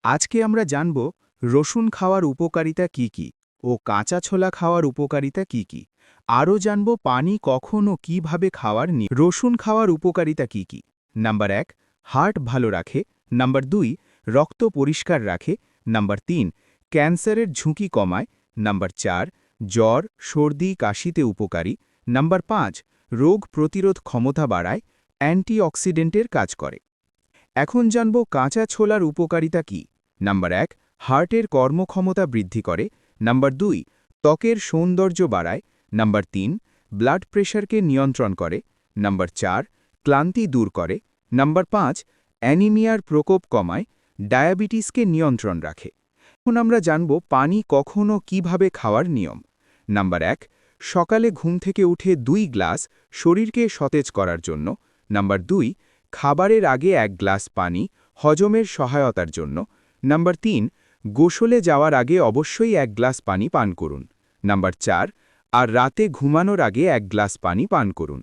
আজকে আমরা জানব রসুন খাওয়ার উপকারিতা কি কি ও কাঁচা ছোলা খাওয়ার উপকারিতা কি কি। আরও জানব পানি কখন ও কিভাবে খাওয়ার রসুন খাওয়ার উপকারিতা কি কি। নাম্বার 1, হার্ট ভালো রাখে। নাম্বার 2, রক্ত পরিষ্কার রাখে। নাম্বার 3, ক্যান্সারের ঝুঁকি কমায়। নাম্বার 4, জ্বর সর্দি কাশিতে উপকারী। নাম্বার 5, রোগ প্রতিরোধ ক্ষমতা বাড়ায়, অ্যান্টিঅক্সিডেন্টের কাজ করে। এখন জানব কাঁচা ছোলার উপকারিতা কি। নাম্বার 1, হার্টের কর্মক্ষমতা বৃদ্ধি করে। নাম্বার 2, ত্বকের সৌন্দর্য বাড়ায়। নাম্বার 3, ব্লাড প্রেশারকে নিয়ন্ত্রণ করে। নাম্বার 4, ক্লান্তি দূর করে। নাম্বার 5, অ্যানিমিয়ার প্রকোপ কমায়, ডায়াবেটিসকে নিয়ন্ত্রণ রাখে। এখন আমরা জানব পানি কখন ও কিভাবে খাওয়ার নিয়ম। নাম্বার 1, সকালে ঘুম থেকে উঠে 2 গ্লাস শরীরকে সতেজ করার জন্য। নাম্বার 2, খাবারের আগে 1 গ্লাস পানি হজমের সহায়তার জন্য। নাম্বার 3, গোসলে যাওয়ার আগে অবশ্যই 1 গ্লাস পানি পান করুন। নাম্বার 4, আর রাতে ঘুমানোর আগে 1 গ্লাস পানি পান করুন।